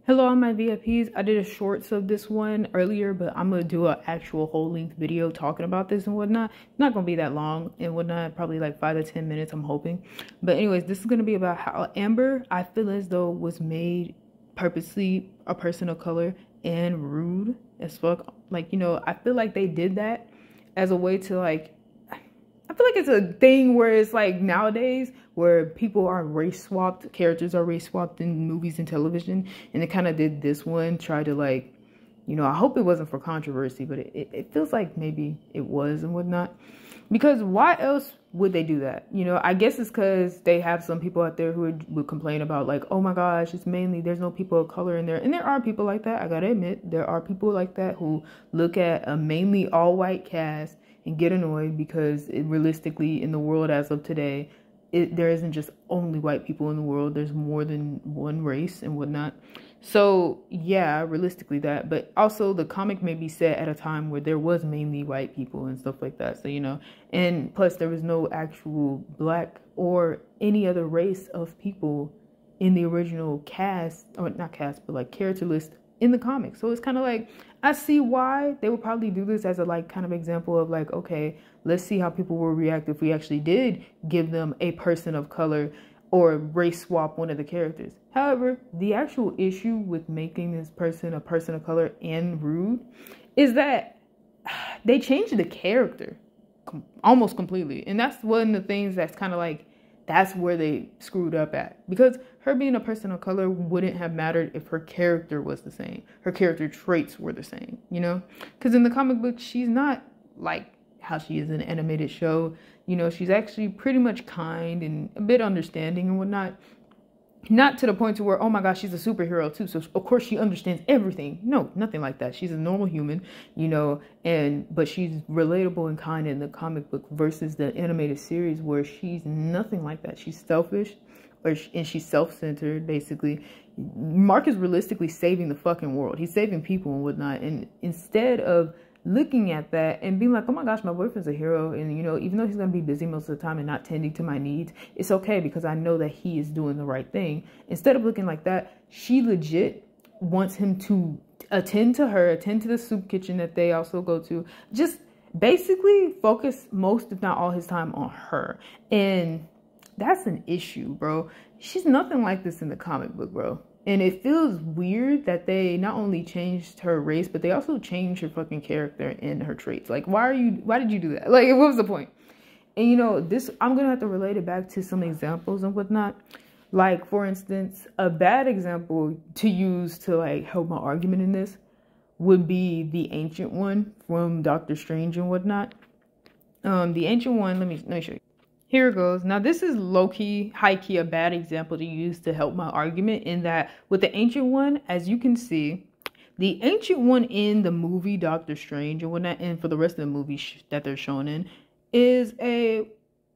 Hello, all my VIPs. I did a shorts of this one earlier, but I'm gonna do an actual whole length video talking about this and whatnot. It's not gonna be that long and whatnot, probably like 5 to 10 minutes, I'm hoping. But anyways, this is gonna be about how Amber, I feel as though, was made purposely a person of color and rude as fuck. Like, you know, I feel like they did that as a way to like, I feel like it's a thing where it's like nowadays where people are race swapped, characters are race swapped in movies and television. And they kind of did this one, try to like, you know, I hope it wasn't for controversy, but it feels like maybe it was and whatnot. Because why else would they do that? You know, I guess it's because they have some people out there who would complain about like, oh my gosh, it's mainly, there's no people of color in there. And there are people like that. I gotta admit, there are people like that who look at a mainly all white cast and get annoyed because realistically in the world as of today, there isn't just only white people in the world. There's more than one race and whatnot. So yeah, realistically that, but also the comic may be set at a time where there was mainly white people and stuff like that. So, you know, and plus there was no actual black or any other race of people in the original cast, or not cast, but like character list in the comic. So it's kind of like, I see why they would probably do this as a like kind of example of like, okay, let's see how people will react if we actually did give them a person of color or race swap one of the characters. However, the actual issue with making this person a person of color and rude is that they changed the character almost completely. And that's one of the things that's kind of like, that's where they screwed up at. Because her being a person of color wouldn't have mattered if her character was the same. Her character traits were the same, you know? Because in the comic book, she's not like how she is in an animated show. You know, she's actually pretty much kind and a bit understanding and whatnot. Not to the point to where, oh my gosh, she's a superhero too. So of course she understands everything. No, nothing like that. She's a normal human, you know, but she's relatable and kind in the comic book versus the animated series where she's nothing like that. She's selfish and she's self-centered, basically. Mark is realistically saving the fucking world. He's saving people and whatnot. And instead of looking at that and being like, oh my gosh, my boyfriend's a hero, and you know, even though he's gonna be busy most of the time and not tending to my needs, it's okay because I know that he is doing the right thing. Instead of looking like that, she legit wants him to attend to her, attend to the soup kitchen that they also go to, just basically focus most if not all his time on her. And that's an issue, bro. She's nothing like this in the comic book, bro. And it feels weird that they not only changed her race, but they also changed her fucking character and her traits. Like, why did you do that? Like, what was the point? And you know, this, I'm going to have to relate it back to some examples and whatnot. Like, for instance, a bad example to use to like help my argument in this would be the Ancient One from Doctor Strange and whatnot. The Ancient One, let me show you. Here it goes. Now, this is low-key, high-key, a bad example to use to help my argument in that with the Ancient One, as you can see, the Ancient One in the movie Doctor Strange and whatnot, and for the rest of the movie that they're showing in, is a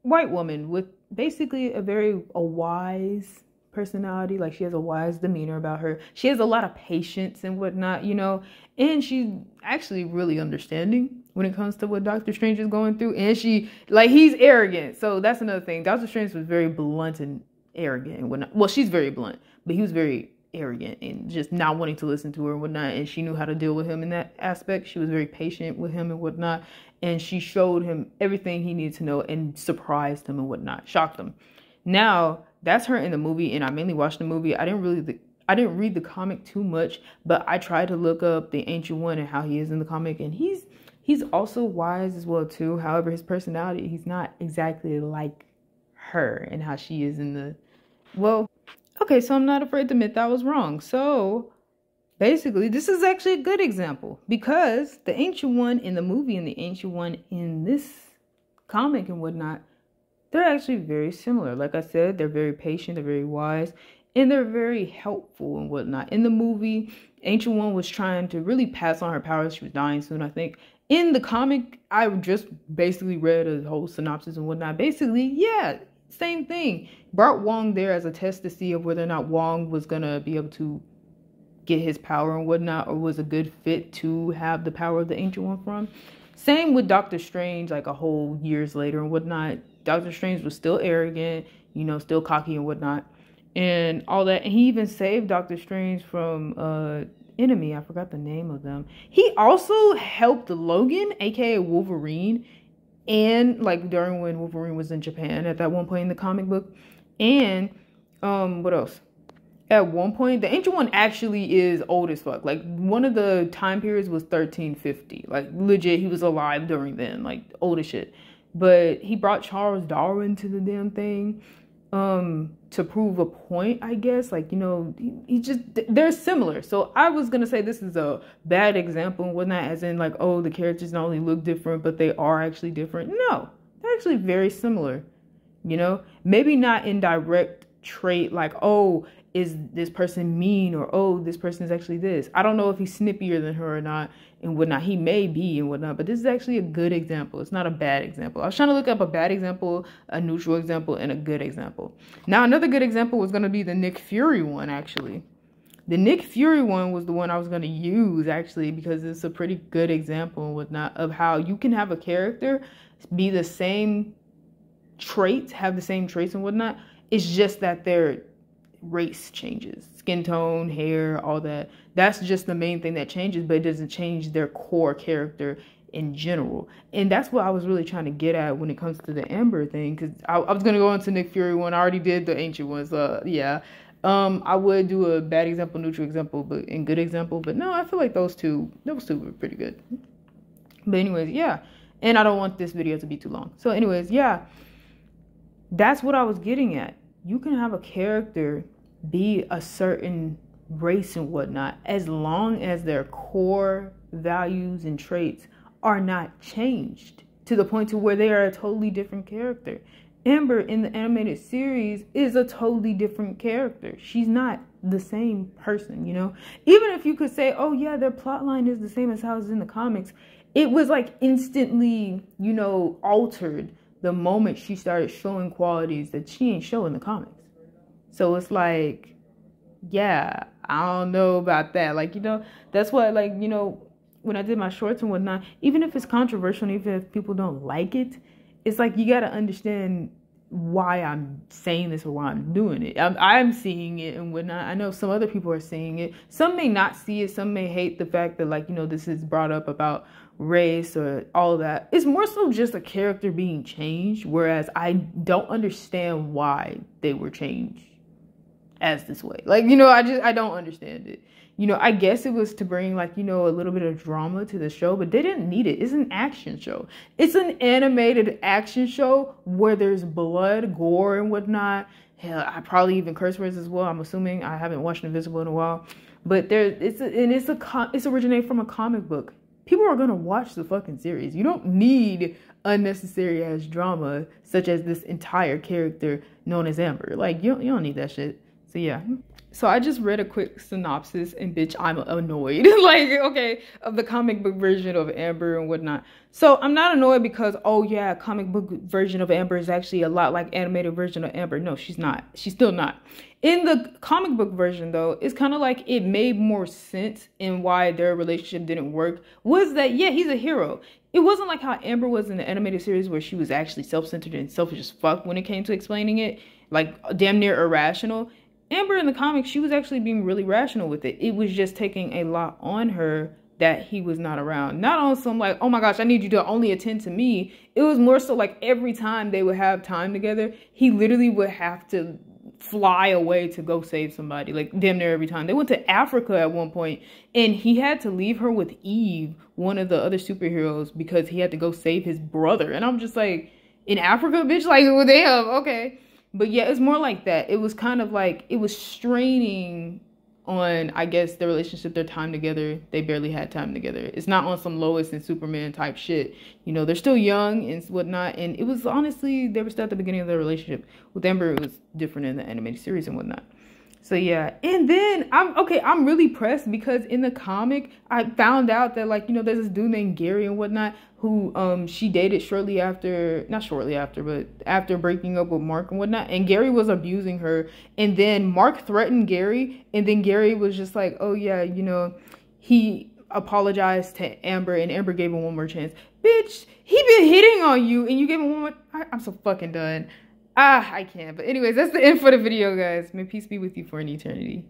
white woman with basically a wise personality. Like, she has a wise demeanor about her. She has a lot of patience and whatnot, you know, and she's actually really understanding when it comes to what Doctor Strange is going through. And she, like, he's arrogant. So that's another thing. Doctor Strange was very blunt and arrogant and whatnot. Well, she's very blunt, but he was very arrogant and just not wanting to listen to her and whatnot. And she knew how to deal with him in that aspect. She was very patient with him and whatnot. And she showed him everything he needed to know and surprised him and whatnot, shocked him. Now, that's her in the movie. And I mainly watched the movie. I didn't read the comic too much, but I tried to look up the Ancient One and how he is in the comic. And he's also wise as well too. However, his personality, he's not exactly like her and how she is in the, well, okay, so I'm not afraid to admit that I was wrong. So basically, this is actually a good example because the Ancient One in the movie and the Ancient One in this comic and whatnot, they're actually very similar. Like I said, they're very patient, they're very wise, and they're very helpful and whatnot. In the movie, Ancient One was trying to really pass on her powers. She was dying soon, I think. In the comic, I just basically read a whole synopsis and whatnot. Basically, yeah, same thing. Brought Wong there as a test to see of whether or not Wong was going to be able to get his power and whatnot, or was a good fit to have the power of the Ancient One from. Same with Doctor Strange, like a whole years later and whatnot. Doctor Strange was still arrogant, you know, still cocky and whatnot. and all that. And he even saved Doctor Strange from enemy. I forgot the name of them. He also helped Logan, aka Wolverine, and like during when Wolverine was in Japan at that one point in the comic book. And what else? At one point, the Ancient One actually is old as fuck. Like, one of the time periods was 1350. Like, legit, he was alive during then. Like, old as shit. But he brought Charles Darwin to the damn thing to prove a point, I guess. Like, you know, he just, they're similar. So I was going to say this is a bad example and whatnot, as in, like, oh, the characters not only look different, but they are actually different. No, they're actually very similar, you know? Maybe not in direct trait, like, oh, is this person mean, or oh, this person is actually this. I don't know if he's snippier than her or not and whatnot. He may be and whatnot, but this is actually a good example. It's not a bad example. I was trying to look up a bad example, a neutral example, and a good example. Now, another good example was going to be the Nick Fury one, actually. The Nick Fury one was the one I was going to use, actually, because it's a pretty good example and whatnot of how you can have a character be the same traits, have the same traits and whatnot. It's just that they're race changes, skin tone, hair, all that. That's just the main thing that changes, but it doesn't change their core character in general. And that's what I was really trying to get at when it comes to the Amber thing, because I was going to go into Nick Fury one. I already did the Ancient ones. Yeah. I would do a bad example, neutral example, but and good example. But no, I feel like those two were pretty good. But anyways, yeah. And I don't want this video to be too long. So anyways, yeah. That's what I was getting at. You can have a character be a certain race and whatnot, as long as their core values and traits are not changed to the point to where they are a totally different character. Amber in the animated series is a totally different character. She's not the same person, you know? Even if you could say, oh yeah, their plot line is the same as how it's in the comics, it was like instantly, you know, altered the moment she started showing qualities that she ain't showing in the comics. So it's like, yeah, I don't know about that. Like, you know, that's why, like, you know, when I did my shorts and whatnot, even if it's controversial, and even if people don't like it, it's like, you got to understand why I'm saying this or why I'm doing it. I'm seeing it and whatnot. I know some other people are seeing it. Some may not see it. Some may hate the fact that, like, you know, this is brought up about race or all of that. It's more so just a character being changed, whereas I don't understand why they were changed as this way. Like, you know, I don't understand it. You know, I guess it was to bring, like, you know, a little bit of drama to the show, but they didn't need it. It's an action show. It's an animated action show where there's blood, gore, and whatnot. Hell, I probably even curse words as well. I'm assuming. I haven't watched Invisible in a while, but it's originated from a comic book. People are gonna watch the fucking series. You don't need unnecessary ass drama such as this entire character known as Amber. Like, you don't need that shit. So yeah. So I just read a quick synopsis and bitch, I'm annoyed. Like, okay, of the comic book version of Amber and whatnot. So I'm not annoyed because, oh yeah, comic book version of Amber is actually a lot like animated version of Amber. No, she's not. She's still not. In the comic book version though, it's kind of like it made more sense in why their relationship didn't work. Was that, yeah, he's a hero. It wasn't like how Amber was in the animated series where she was actually self-centered and selfish as fuck when it came to explaining it. Like, damn near irrational. Amber in the comics, she was actually being really rational with it. It was just taking a lot on her that he was not around. Not on some like, oh my gosh, I need you to only attend to me. It was more so like every time they would have time together, he literally would have to fly away to go save somebody. Like, damn near every time. They went to Africa at one point and he had to leave her with Eve, one of the other superheroes, because he had to go save his brother. And I'm just like, in Africa, bitch? Like, well, damn, okay. But yeah, it's more like that. It was kind of like, it was straining on, I guess, their relationship, their time together. They barely had time together. It's not on some Lois and Superman type shit. You know, they're still young and whatnot. And it was honestly, they were still at the beginning of their relationship. With Amber, it was different in the animated series and whatnot. So yeah, and then I'm really pressed because in the comic, I found out that, like, you know, there's this dude named Gary and whatnot who she dated shortly after, not shortly after, but after breaking up with Mark and whatnot. And Gary was abusing her. And then Mark threatened Gary. And then Gary was just like, oh yeah, you know, he apologized to Amber and Amber gave him one more chance. Bitch, he been hitting on you and you gave him one more. I'm so fucking done. I can't. But anyways, that's the end for the video, guys. May peace be with you for an eternity.